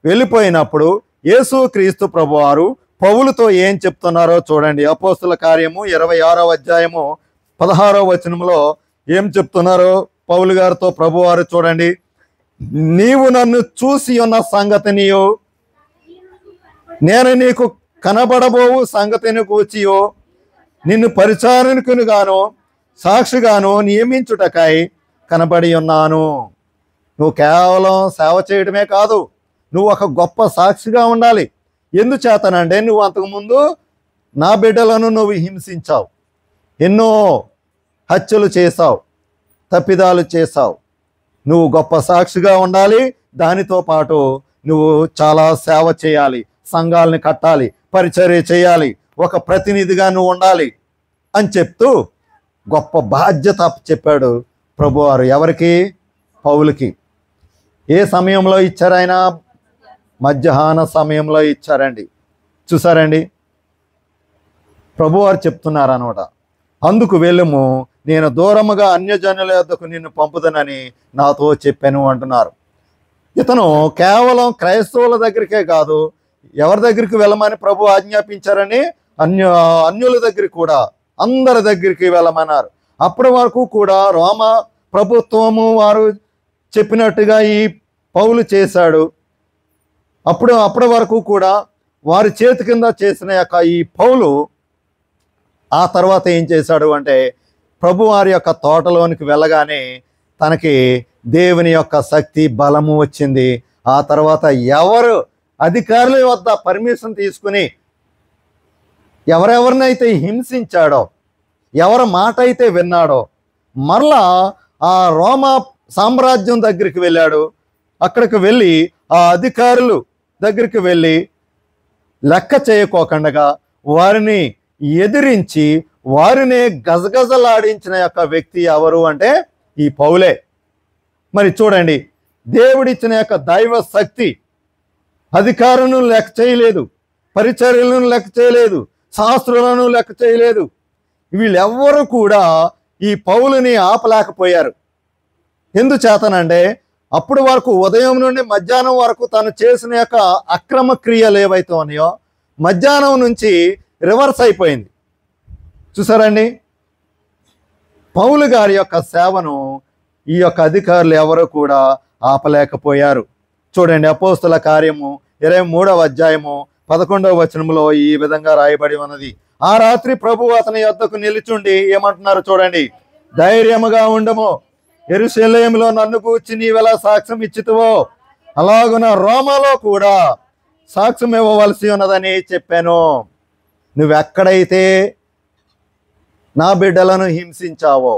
వెళ్ళిపోయినప్పుడు యేసుక్రీస్తు ప్రభువారు పౌలుతో ఏం చెప్తున్నారో చూడండి. అపోస్తుల కార్యము 26వ అధ్యాయము 16వ వచనంలో ఏం చెప్తున్నారో పౌలు గారితో ప్రభువారు చూడండి. నీవు నన్ను చూసి ఉన్న సంగతినియో, నేను నీకు కనబడబోవు సంగతిని కూర్చియో, నిన్ను పరిచారకుని గాను సాక్షిగాను నియమించుటకై కనబడి ఉన్నాను. నువ్వు కేవలం సేవ చేయడమే కాదు, నువ్వు ఒక గొప్ప సాక్షిగా ఉండాలి. ఎందుచేతనంటే నువ్వు అంతకుముందు నా బిడ్డలను నువ్వు హింసించావు, ఎన్నో హత్యలు చేశావు, తప్పిదాలు చేశావు. నువ్వు గొప్ప సాక్షిగా ఉండాలి. దానితో పాటు నువ్వు చాలా సేవ చేయాలి, సంఘాలని కట్టాలి, పరిచర్య చేయాలి, ఒక ప్రతినిధిగా నువ్వు ఉండాలి అని చెప్తూ గొప్ప బాధ్యత చెప్పాడు ప్రభువారు. ఎవరికి? పౌలుకి. ఏ సమయంలో ఇచ్చారు ఆయన? మధ్యాహ్న సమయంలో ఇచ్చారండి. చూసారండి, ప్రభువారు చెప్తున్నారు అనమాట. అందుకు వెళ్ళుము, నేను దూరముగా అన్యజనుల యొద్దకు నిన్ను పంపుదనని నాతో చెప్పాను అంటున్నారు. ఇతను కేవలం క్రైస్తవుల దగ్గరికే కాదు, ఎవరి దగ్గరికి వెళ్ళమని ప్రభు ఆజ్ఞాపించారని? అన్యుల దగ్గరికి కూడా, అందరి దగ్గరికి వెళ్ళమన్నారు. అప్పటి వరకు కూడా రోమ ప్రభుత్వము వారు చెప్పినట్టుగా ఈ పౌలు చేశాడు. అప్పటి వరకు కూడా వారి చేతి కింద చేసిన యొక్క ఈ పౌలు ఆ తర్వాత ఏం చేశాడు అంటే ప్రభు వారి యొక్క తోటలోనికి వెళ్ళగానే తనకి దేవుని యొక్క శక్తి బలము వచ్చింది. ఆ తర్వాత ఎవరు అధికారుల వద్ద పర్మిషన్ తీసుకుని ఎవరెవరినైతే హింసించాడో, ఎవరి మాట అయితే విన్నాడో, మరలా ఆ రోమా సామ్రాజ్యం దగ్గరికి వెళ్ళాడు. అక్కడికి వెళ్ళి ఆ అధికారులు దగ్గరికి వెళ్ళి లెక్క చేయకోకుండా వారిని ఎదిరించి వారిని గజగజలాడించిన యొక్క వ్యక్తి ఎవరు అంటే ఈ పౌలే. మరి చూడండి, దేవుడిచ్చిన యొక్క దైవ శక్తి అధికారులను లెక్క చేయలేదు, పరిచర్యలను లెక్క చేయలేదు, శాస్త్రులను లెక్క చేయలేదు. వీళ్ళెవ్వరూ కూడా ఈ పౌలుని ఆపలేకపోయారు. ఎందుచేతనంటే అప్పుడు వరకు ఉదయం నుండి మధ్యాహ్నం వరకు తను చేసిన యొక్క అక్రమ క్రియలు ఏవైతే ఉన్నాయో మధ్యాహ్నం నుంచి రివర్స్ అయిపోయింది. చూసారండి, పౌలు గారి యొక్క సేవను ఈ యొక్క అధికారులు ఎవరు కూడా ఆపలేకపోయారు. చూడండి, అపోస్తుల కార్యము 23వ అధ్యాయము 11వ వచనంలో ఈ విధంగా రాయబడి ఉన్నది. ఆ రాత్రి ప్రభు అతని యొద్దకు నిలుచుండి ఏమంటున్నారు చూడండి, ధైర్యముగా ఉండము, యెరూషలేములో నన్ను గూర్చి నీవెలా సాక్ష్యం ఇచ్చితివో అలాగున రోమాలో కూడా సాక్ష్యం ఇవ్వవలసి ఉన్నదని చెప్పాను. నువ్వెక్కడైతే నా బిడ్డలను హింసించావో,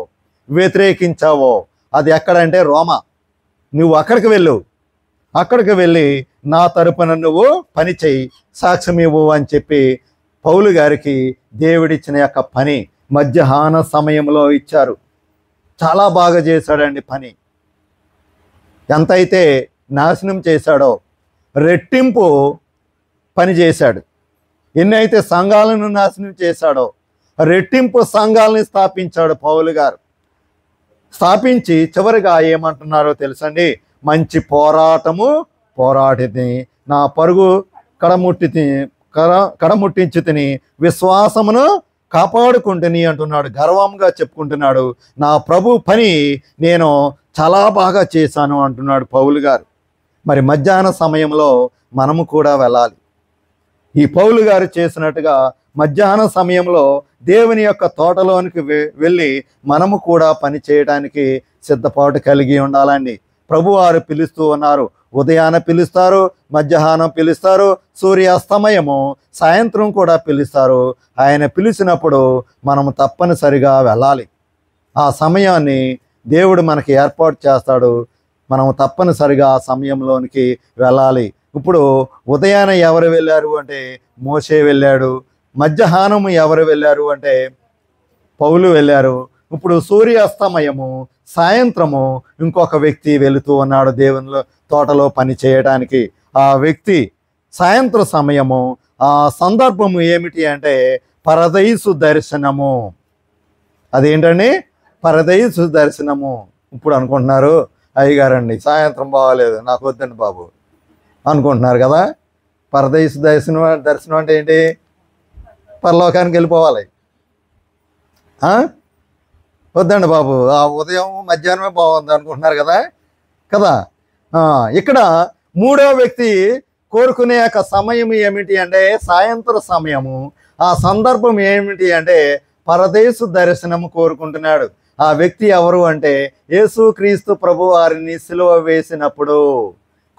వ్యతిరేకించావో అది ఎక్కడంటే రోమా. నువ్వు అక్కడికి వెళ్ళు, అక్కడికి వెళ్ళి నా తరపున నువ్వు పని చేయి, సాక్ష్యం ఇవ్వు అని చెప్పి పౌలు గారికి దేవుడిచ్చిన యొక్క పని మధ్యాహ్న సమయంలో ఇచ్చారు. చాలా బాగా చేశాడండి పని. ఎంతైతే నాశనం చేశాడో రెట్టింపు పని చేశాడు. ఎన్నైతే సంఘాలను నాశనం చేశాడో రెట్టింపు సంఘాలని స్థాపించాడు పౌలు గారు. స్థాపించి చివరిగా ఏమంటున్నారో తెలుసండి, మంచి పోరాటము పోరాటిని, నా పరుగు కడముట్టించి తిని, విశ్వాసమును కాపాడుకుంటుని అంటున్నాడు. గర్వంగా చెప్పుకుంటున్నాడు, నా ప్రభు పని నేను చాలా బాగా చేశాను అంటున్నాడు పౌలు గారు. మరి మధ్యాహ్న సమయంలో మనము కూడా వెళ్ళాలి. ఈ పౌలు గారు చేసినట్టుగా మధ్యాహ్న సమయంలో దేవుని యొక్క తోటలోనికి వెళ్ళి మనము కూడా పని చేయడానికి సిద్ధపాటు కలిగి ఉండాలండి. ప్రభువారు పిలుస్తూ ఉన్నారు. ఉదయాన పిలుస్తారు, మధ్యాహ్నం పిలుస్తారు, సూర్యాస్తమయము సాయంత్రం కూడా పిలుస్తారు. ఆయన పిలిచినప్పుడు మనము తప్పనిసరిగా వెళ్ళాలి. ఆ సమయాన్ని దేవుడు మనకి ఏర్పాటు చేస్తాడు. మనం తప్పనిసరిగా ఆ సమయంలోనికి వెళ్ళాలి. ఇప్పుడు ఉదయాన ఎవరు వెళ్ళారు అంటే మోషే వెళ్ళాడు. మధ్యాహ్నం ఎవరు వెళ్ళారు అంటే పౌలు వెళ్ళారు. ఇప్పుడు సూర్యాస్తమయము సాయంత్రము ఇంకొక వ్యక్తి వెళుతూ ఉన్నాడు దేవునిలో తోటలో పని చేయడానికి. ఆ వ్యక్తి సాయంత్ర సమయము, ఆ సందర్భము ఏమిటి అంటే పరదైసు దర్శనము. అదేంటండి? పరదైసు దర్శనము. ఇప్పుడు అనుకుంటున్నారు, అయ్యగారండి సాయంత్రం బాగాలేదు, నాకు వద్దండి బాబు అనుకుంటున్నారు కదా. పరదైసు దర్శనం అంటే ఏంటి? పరలోకానికి వెళ్ళిపోవాలి. వద్దండి బాబు, ఆ ఉదయం మధ్యాహ్నమే బాగుంది అనుకుంటున్నారు కదా కదా. ఇక్కడ మూడో వ్యక్తి కోరుకునే యొక్క సమయం ఏమిటి అంటే సాయంత్ర సమయము. ఆ సందర్భం ఏమిటి అంటే పరదేశు దర్శనము కోరుకుంటున్నాడు. ఆ వ్యక్తి ఎవరు అంటే యేసుక్రీస్తు ప్రభు వారిని సిలువ వేసినప్పుడు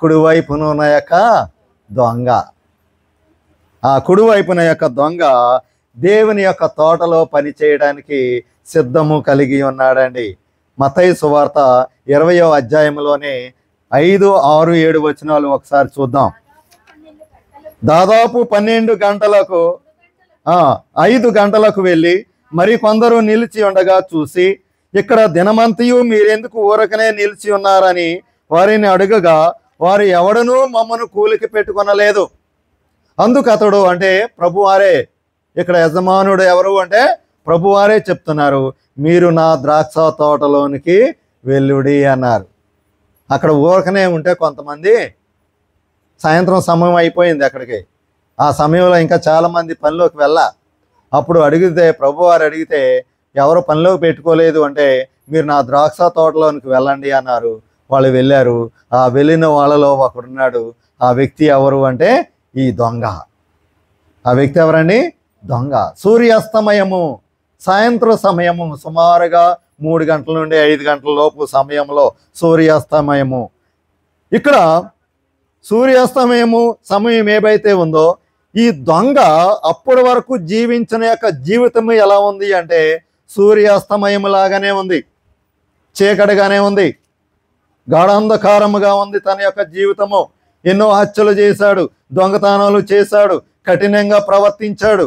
కుడివైపున ఉన్న యొక్క దొంగ. ఆ కుడివైపున యొక్క దొంగ దేవుని యొక్క తోటలో పని చేయడానికి సిద్ధము కలిగి ఉన్నాడండి. మత్తయి సువార్త 20వ అధ్యాయంలోనే 5, 6, 7 వచనాలు ఒకసారి చూద్దాం. దాదాపు 12 గంటలకు 5 గంటలకు వెళ్ళి మరి కొందరు నిలిచి ఉండగా చూసి, ఇక్కడ దినమంతయు మీరెందుకు ఊరకనే నిలిచి ఉన్నారని వారిని అడుగగా, వారు ఎవడనూ మమ్మను కూలికి పెట్టుకొనలేదు. అందుకు అతడు, అంటే ప్రభువారే, ఇక్కడ యజమానుడు ఎవరు అంటే ప్రభువారే చెప్తున్నారు, మీరు నా ద్రాక్ష తోటలోనికి వెళ్ళుడి అన్నారు. అక్కడ ఊరకనే ఉంటే కొంతమంది సాయంత్రం సమయం అయిపోయింది అక్కడికి. ఆ సమయంలో ఇంకా చాలామంది పనిలోకి అప్పుడు అడిగితే, ప్రభువారు అడిగితే ఎవరు పనిలోకి పెట్టుకోలేదు అంటే మీరు నా ద్రాక్ష తోటలోనికి వెళ్ళండి అన్నారు. వాళ్ళు వెళ్ళారు. ఆ వెళ్ళిన వాళ్ళలో ఒకడున్నాడు. ఆ వ్యక్తి ఎవరు అంటే ఈ దొంగ. ఆ వ్యక్తి ఎవరండి? దొంగ. సూర్యాస్తమయము సాయంత్రం సమయము, సుమారుగా 3 గంటల నుండి 5 గంటల లోపు సమయంలో సూర్యాస్తమయము. ఇక్కడ సూర్యాస్తమయము సమయం ఏవైతే ఉందో, ఈ దొంగ అప్పటి వరకు జీవించిన యొక్క జీవితం ఎలా ఉంది అంటే సూర్యాస్తమయం లాగానే ఉంది, చీకటిగానే ఉంది, గాఢాంధకారముగా ఉంది తన యొక్క జీవితము. ఎన్నో హత్యలు చేశాడు, దొంగతనాలు చేశాడు, కఠినంగా ప్రవర్తించాడు,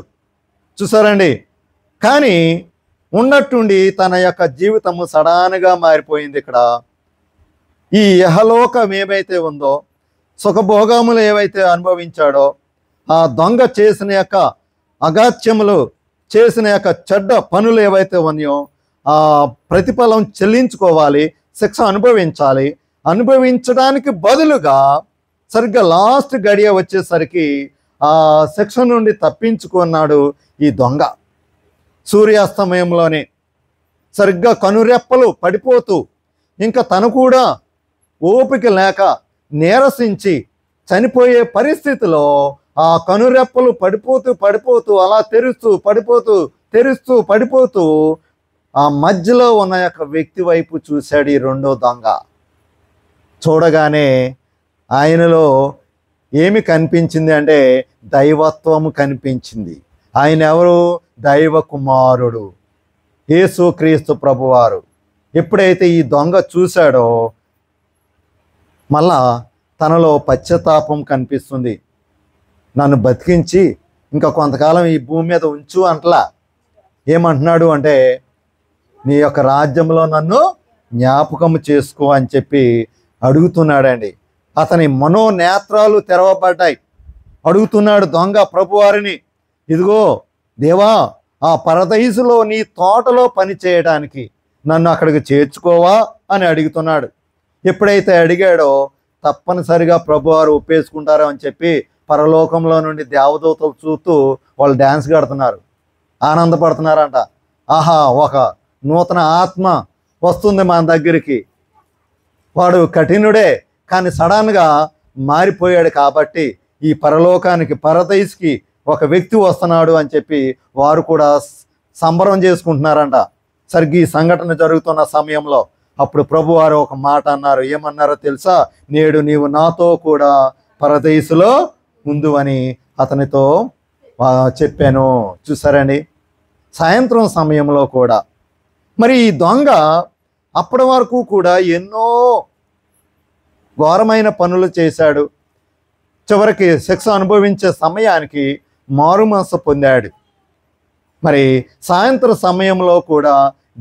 చూసారండి. కానీ ఉన్నట్టుండి తన యొక్క జీవితము సడన్గా మారిపోయింది. ఇక్కడ ఈ యహలోకం ఏవైతే ఉందో, సుఖభోగములు ఏవైతే అనుభవించాడో, ఆ దొంగ చేసిన యొక్క అగాత్యములు, చేసిన యొక్క చెడ్డ పనులు ఏవైతే ఉన్నాయో ఆ ప్రతిఫలం చెల్లించుకోవాలి, శిక్ష అనుభవించాలి. అనుభవించడానికి బదులుగా సరిగ్గా లాస్ట్ గడియ వచ్చేసరికి ఆ శిక్ష నుండి తప్పించుకున్నాడు ఈ దొంగ. సూర్యాస్తమయంలోనే సరిగ్గా కనురెప్పలు పడిపోతూ, ఇంకా తను కూడా ఓపిక లేక నీరసించి చనిపోయే పరిస్థితిలో ఆ కనురెప్పలు పడిపోతూ అలా తెరుస్తూ పడిపోతూ ఆ మధ్యలో ఉన్న యొక్క వ్యక్తి వైపు చూశాడు ఈ రెండో దొంగ. చూడగానే ఆయనలో ఏమి కనిపించింది అంటే దైవత్వము కనిపించింది. ఆయన ఎవరు? దైవ కుమారుడు యేసుక్రీస్తు ప్రభువారు. ఎప్పుడైతే ఈ దొంగ చూశాడో మళ్ళా తనలో పశ్చాత్తాపం కనిపిస్తుంది. నన్ను బతికించి ఇంకా కొంతకాలం ఈ భూమి మీద ఉంచు అంటలా. ఏమంటున్నాడు అంటే నీ యొక్క రాజ్యంలో నన్ను జ్ఞాపకం చేసుకో అని చెప్పి అడుగుతున్నాడండి. అతని మనోనేత్రాలు తెరవబడ్డాయి. అడుగుతున్నాడు దొంగ ప్రభువారిని, ఇదిగో దేవా, ఆ పరదైసులో నీ తోటలో పని చేయడానికి నన్ను అక్కడికి చేర్చుకోవా అని అడుగుతున్నాడు. ఎప్పుడైతే అడిగాడో తప్పనిసరిగా ప్రభువారు ఒప్పేసుకుంటారు అని చెప్పి పరలోకంలో నుండి దేవదూతలు చూస్తూ వాళ్ళు డ్యాన్స్ కడుతున్నారు, ఆనందపడుతున్నారంట. ఆహా, ఒక నూతన ఆత్మ వస్తుంది మన దగ్గరికి. వాడు కఠినుడే, కానీ సడన్గా మారిపోయాడు కాబట్టి ఈ పరలోకానికి, పరదైస్కి ఒక వ్యక్తి వస్తున్నాడు అని చెప్పి వారు కూడా సంబరం చేసుకుంటున్నారంట. సరిగ్గా ఈ సంఘటన జరుగుతున్న సమయంలో అప్పుడు ప్రభువారు ఒక మాట అన్నారు. ఏమన్నారో తెలుసా? నేడు నీవు నాతో కూడా పరదేశులో ఉండు అని అతనితో చెప్పాను. చూసారండి, సాయంత్రం సమయంలో కూడా. మరి ఈ దొంగ అప్పటి వరకు కూడా ఎన్నో ఘోరమైన పనులు చేశాడు. చివరికి శిక్ష అనుభవించే సమయానికి మారుమనసు పొందాడు. మరి సాయంత్రం సమయంలో కూడా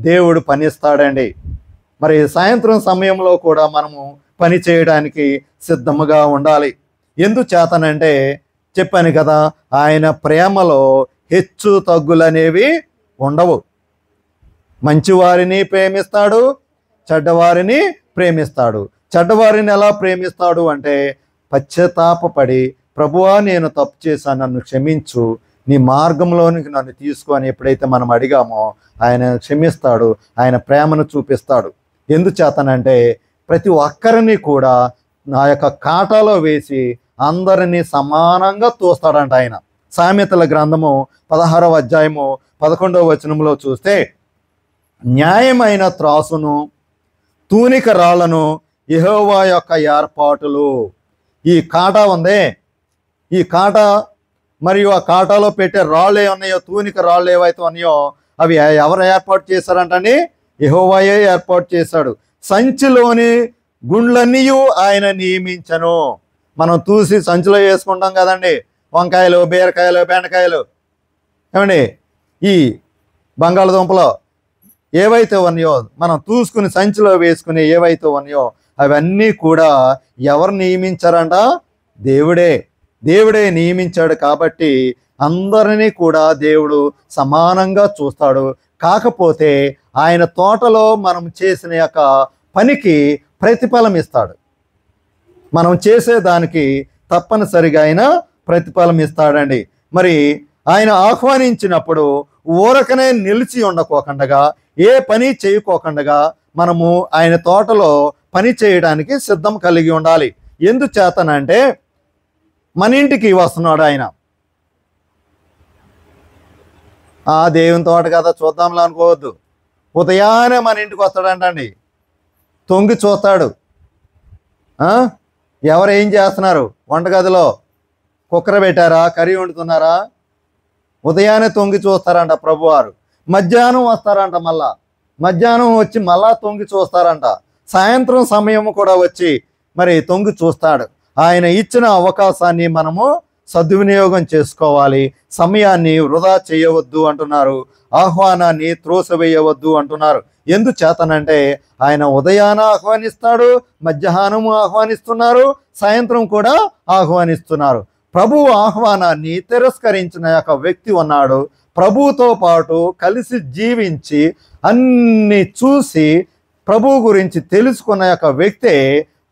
దేవుడు పనిస్తాడండి. మరి సాయంత్రం సమయంలో కూడా మనము పని చేయడానికి సిద్ధముగా ఉండాలి. ఎందుచేతనంటే చెప్పాను కదా, ఆయన ప్రేమలో హెచ్చు తగ్గులనేవి ఉండవు. మంచివారిని ప్రేమిస్తాడు, చెడ్డవారిని ప్రేమిస్తాడు. చెడ్డవారిని ఎలా ప్రేమిస్తాడు అంటే పశ్చాత్తాపపడి, ప్రభువా నేను తప్పు చేశాను, నన్ను క్షమించు, నీ మార్గంలోనికి నన్ను తీసుకొని ఎప్పుడైతే మనం అడిగామో ఆయన క్షమిస్తాడు, ఆయన ప్రేమను చూపిస్తాడు. ఎందుచేతనంటే ప్రతి ఒక్కరిని కూడా నా యొక్క కాటాలో వేసి అందరినీ సమానంగా తోస్తాడంట ఆయన. సామెతల గ్రంథము 16వ అధ్యాయము 11వ వచనంలో చూస్తే, న్యాయమైన త్రాసును తూనిక రాళ్లను యెహోవా యొక్క ఏర్పాటులు. ఈ కాటా ఉందే, ఈ కాటా మరియు ఆ కాటాలో పెట్టే రాళ్ళు ఏమన్నాయో, తూనిక రాళ్ళు ఏవైతే ఉన్నాయో అవి ఎవరు ఏర్పాటు చేశారంటండి? యెహోవాయే ఏర్పాటు చేశాడు. సంచిలోని గుండ్లన్నీ ఆయన నియమించను. మనం చూసి సంచిలో వేసుకుంటాం కదండి, వంకాయలు, బీరకాయలు, బెండకాయలు, ఏమండి ఈ బంగాళదుంపలో ఏవైతే ఉన్నాయో మనం చూసుకుని సంచిలో వేసుకుని ఏవైతే ఉన్నాయో అవన్నీ కూడా ఎవరు నియమించారంట? దేవుడే నియమించాడు. కాబట్టి అందరినీ కూడా దేవుడు సమానంగా చూస్తాడు. కాకపోతే ఆయన తోటలో మనం చేసిన యొక్క పనికి ప్రతిఫలం ఇస్తాడు. మనం చేసేదానికి తప్పనిసరిగా ఆయన ప్రతిఫలం ఇస్తాడండి. మరి ఆయన ఆహ్వానించినప్పుడు ఊరకనే నిలిచి ఉండకోకుండా, ఏ పని చేయకోకుండా మనము ఆయన తోటలో పని చేయడానికి సిద్ధం కలిగి ఉండాలి. ఎందుచేతనంటే మన ఇంటికి వస్తున్నాడు ఆయన. ఆ దేవుని తోట కదా చూద్దాంలా అనుకోవద్దు. ఉదయాన్నే మన ఇంటికి వస్తాడంటండి. తొంగి చూస్తాడు, ఎవరు ఏం చేస్తున్నారు, వంటగదిలో కుక్కర్ పెట్టారా, కర్రీ వండుతున్నారా, ఉదయాన్నే తొంగి చూస్తారంట ప్రభువారు. మధ్యాహ్నం వస్తారంట, మధ్యాహ్నం వచ్చి మళ్ళా తొంగి చూస్తారంట. సాయంత్రం సమయం కూడా వచ్చి మరి తొంగి చూస్తాడు. ఆయన ఇచ్చిన అవకాశాన్ని మనము సద్వినియోగం చేసుకోవాలి. సమయాన్ని వృధా చేయవద్దు అంటున్నారు, ఆహ్వానాన్ని త్రోసివేయవద్దు అంటున్నారు. ఎందుచేతనంటే ఆయన ఉదయాన ఆహ్వానిస్తాడు, మధ్యాహ్నము ఆహ్వానిస్తున్నారు, సాయంత్రం కూడా ఆహ్వానిస్తున్నారు. ప్రభువు ఆహ్వానాన్ని తిరస్కరించిన యొక్క వ్యక్తి ఉన్నాడు. ప్రభువుతో పాటు కలిసి జీవించి అన్ని చూసి ప్రభువు గురించి తెలుసుకున్న యొక్క వ్యక్తే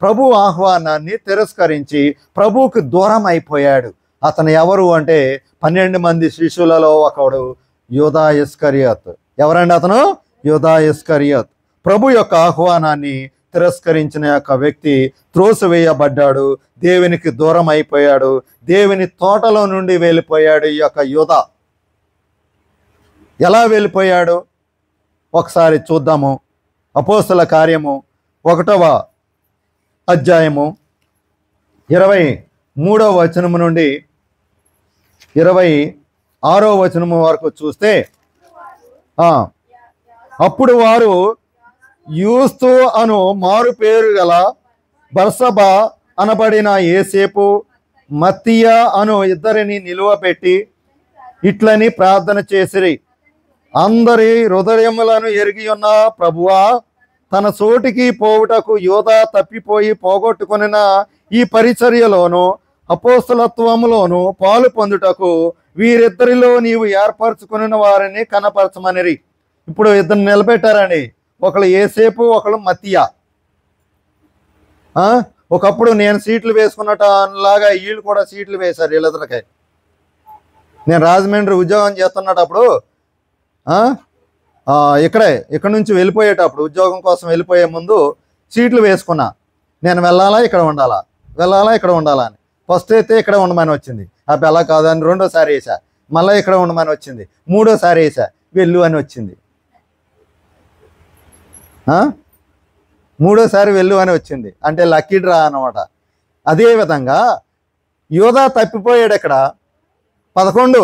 ప్రభు ఆహ్వానాన్ని తిరస్కరించి ప్రభువుకి దూరం అయిపోయాడు. అతను ఎవరు అంటే 12 మంది శిష్యులలో ఒకడు యూదా ఇస్కరియోత్. ఎవరండి అతను? యూదా ఇస్కరియోత్. ప్రభు యొక్క ఆహ్వానాన్ని తిరస్కరించిన యొక్క వ్యక్తి త్రోసివేయబడ్డాడు, దేవునికి దూరం అయిపోయాడు, దేవుని తోటలో నుండి వెళ్ళిపోయాడు. ఈ యొక్క యూదా ఎలా వెళ్ళిపోయాడు ఒకసారి చూద్దాము. అపోస్తల కార్యము 1వ అధ్యాయము 23వ వచనము నుండి 26వ వచనము వరకు చూస్తే, అప్పుడు వారు యూస్తు అను మారు పేరు గల బర్సబా అనబడిన యేసేపు, మత్తీయ అను ఇద్దరిని నిలువబెట్టి ఇట్లని ప్రార్థన చేసిరి. అందరి హృదయములను ఎరిగి ఉన్న ప్రభువా, తన చోటికి పోవుటకు యూదా తప్పిపోయి పోగొట్టుకొనిన ఈ పరిచర్యలోను అపోస్తలత్వములోను పాలు పొందుటకు వీరిద్దరిలో నీవు ఏర్పరచుకున్న వారిని కనపరచమనిరి. ఇప్పుడు ఇద్దరు నిలబెట్టారండి, ఒకళ్ళు యేసేపు, ఒకళ్ళు మత్తీయ. ఒకప్పుడు నేను సీట్లు వేసుకున్నట్టులాగా వీళ్ళు కూడా సీట్లు వేశారు వీళ్ళిద్దరికై. నేను రాజమండ్రి ఉద్యోగం చేస్తున్నప్పుడు ఇక్కడ నుంచి వెళ్ళిపోయేటప్పుడు ఉద్యోగం కోసం వెళ్ళిపోయే ముందు సీట్లు వేసుకున్నా. నేను వెళ్ళాలా ఇక్కడ ఉండాలా, వెళ్ళాలా ఇక్కడ ఉండాలా అని. ఫస్ట్ అయితే ఇక్కడ ఉండమని వచ్చింది, అప్పుడు అలా కాదని రెండోసారి వేసా. మళ్ళీ ఇక్కడ ఉండమని వచ్చింది, మూడోసారి వేసా, వెళ్ళు అని వచ్చింది. మూడోసారి వెళ్ళు అని వచ్చింది, అంటే లక్కీ డ్రా అనమాట. అదేవిధంగా యోధా తప్పిపోయాడు. ఇక్కడ 11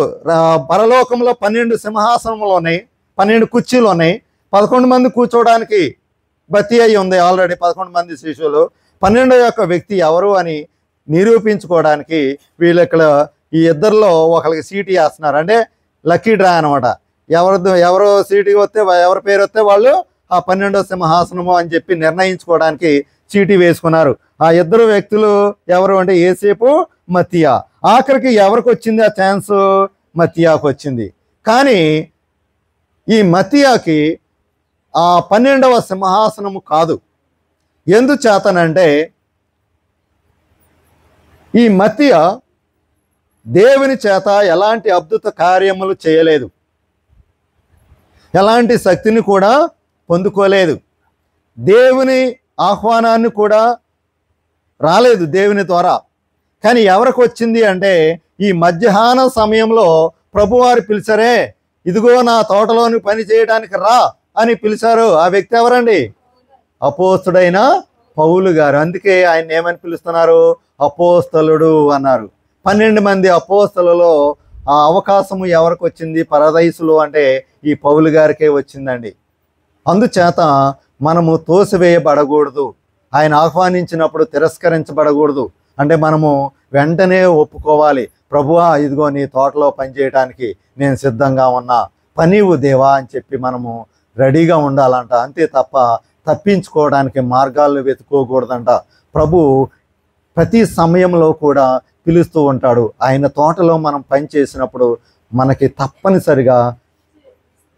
పరలోకంలో 12 సింహాసనములు ఉన్నాయి, 12 కుర్చీలు ఉన్నాయి, 11 మంది కూర్చోవడానికి భర్తీ అయి ఉంది ఆల్రెడీ. 11 మంది శిష్యులు. 12 యొక్క వ్యక్తి ఎవరు అని నిరూపించుకోవడానికి వీళ్ళు ఇక్కడ ఈ ఇద్దరిలో ఒకరికి సీటీ వేస్తున్నారు, అంటే లక్కీ డ్రా అనమాట. ఎవరు సీటీ వస్తే, ఎవరి పేరు వస్తే వాళ్ళు ఆ 12వ సింహాసనము అని చెప్పి నిర్ణయించుకోవడానికి చీటీ వేసుకున్నారు. ఆ ఇద్దరు వ్యక్తులు ఎవరు అంటే యేసేపు, మత్తీయ. ఆఖరికి ఎవరికి వచ్చింది ఆ ఛాన్స్? మత్తీయాకు వచ్చింది. కానీ ఈ మత్తీయాకి ఆ 12వ సింహాసనము కాదు. ఎందుచేతనంటే ఈ మత్తీయ దేవుని చేత ఎలాంటి అద్భుత కార్యములు చేయలేదు, ఎలాంటి శక్తిని కూడా పొందుకోలేదు, దేవుని ఆహ్వానాన్ని కూడా రాలేదు దేవుని ద్వారా. కానీ ఎవరికి వచ్చింది అంటే ఈ మధ్యాహ్న సమయంలో ప్రభువారు పిలిచారే, ఇదిగో నా తోటలోని పని చేయడానికి రా అని పిలిచారు. ఆ వ్యక్తి ఎవరండి? అపోస్తుడైన పౌలు గారు. అందుకే ఆయన ఏమని పిలుస్తున్నారు? అపోస్తలుడు అన్నారు. 12 మంది అపోస్తలలో ఆ అవకాశము ఎవరికి వచ్చింది పరదైసులో అంటే ఈ పౌలు గారికే వచ్చిందండి. అందుచేత మనము తోసివేయబడకూడదు, ఆయన ఆహ్వానించినప్పుడు తిరస్కరించబడకూడదు. అంటే మనము వెంటనే ఒప్పుకోవాలి, ప్రభువా ఇదిగో నీ తోటలో పనిచేయడానికి నేను సిద్ధంగా ఉన్నా, పనివు దేవా అని చెప్పి మనము రెడీగా ఉండాలంట. అంతే తప్ప తప్పించుకోవడానికి మార్గాలను వెతుక్కోకూడదంట. ప్రభు ప్రతి సమయంలో కూడా పిలుస్తూ ఉంటాడు. ఆయన తోటలో మనం పని చేసినప్పుడు మనకి తప్పనిసరిగా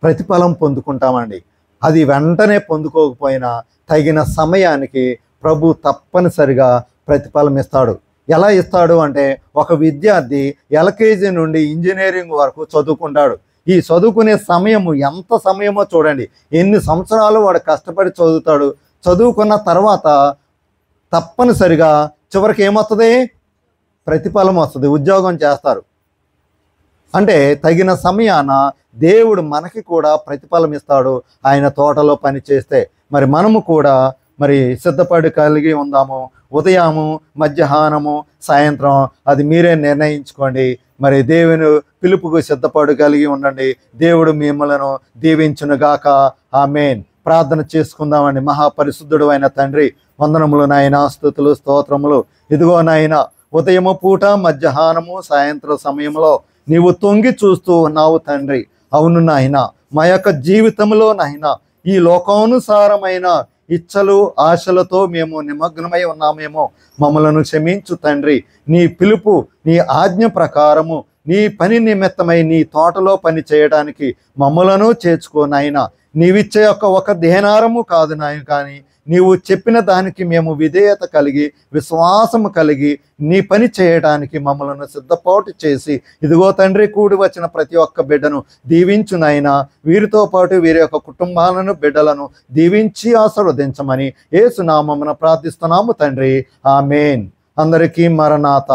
ప్రతిఫలం పొందుకుంటామండి. అది వెంటనే పొందుకోకపోయినా తగిన సమయానికి ప్రభు తప్పనిసరిగా ప్రతిఫలం ఇస్తాడు. ఎలా ఇస్తాడు అంటే, ఒక విద్యార్థి ఎల్కేజీ నుండి ఇంజనీరింగ్ వరకు చదువుకుంటాడు. ఈ చదువుకునే సమయము ఎంత సమయమో చూడండి, ఎన్ని సంవత్సరాలు వాడు కష్టపడి చదువుతాడు. చదువుకున్న తర్వాత తప్పనిసరిగా చివరికి ఏమొస్తుంది? ప్రతిఫలం వస్తుంది, ఉద్యోగం చేస్తారు. అంటే తగిన సమయాన దేవుడు మనకి కూడా ప్రతిఫలం ఇస్తాడు ఆయన తోటలో పని చేస్తే. మరి మనము కూడా మరి సిద్ధపడి కలిగి ఉందాము. ఉదయము, మధ్యాహ్నము, సాయంత్రం అది మీరే నిర్ణయించుకోండి. మరి దేవుని పిలుపుకు సిద్ధపడి కలిగి ఉండండి. దేవుడు మిమ్మలను దీవించునుగాక. ఆమేన్. ప్రార్థన చేసుకుందామండి. మహాపరిశుద్ధుడు అయిన తండ్రి, వందనములు నాయన, స్తుతులు, స్తోత్రములు. ఇదిగో నాయన, ఉదయము పూట, మధ్యాహ్నము, సాయంత్రం సమయంలో నీవు తొంగి చూస్తూ ఉన్నావు తండ్రి. అవును నాయన, మా యొక్క జీవితంలో నాయన ఈ లోకానుసారమైన ఇచ్చలు, ఆశలతో మేము నిమగ్నమై ఉన్నామేమో, మమ్మలను క్షమించు తండ్రి. నీ పిలుపు, నీ ఆజ్ఞ ప్రకారము నీ పని నిమిత్తమై నీ తోటలో పని చేయడానికి మమ్మలను చేర్చుకో నాయన. నీవిచ్చే ఒక దేనారము కాదు నాయన, కానీ నీవు చెప్పిన దానికి మేము విధేయత కలిగి, విశ్వాసము కలిగి నీ పని చేయడానికి మమ్మలను సిద్ధపాటు చేసి, ఇదిగో తండ్రి, కూడి వచ్చిన ప్రతి ఒక్క బిడ్డను దీవించు నాయనా. వీరితో పాటు వీరి యొక్క కుటుంబాలను, బిడ్డలను దీవించి ఆశీర్వదించమని యేసు నామమున ప్రార్థిస్తున్నాము తండ్రి. ఆమేన్. అందరికీ మరణాత.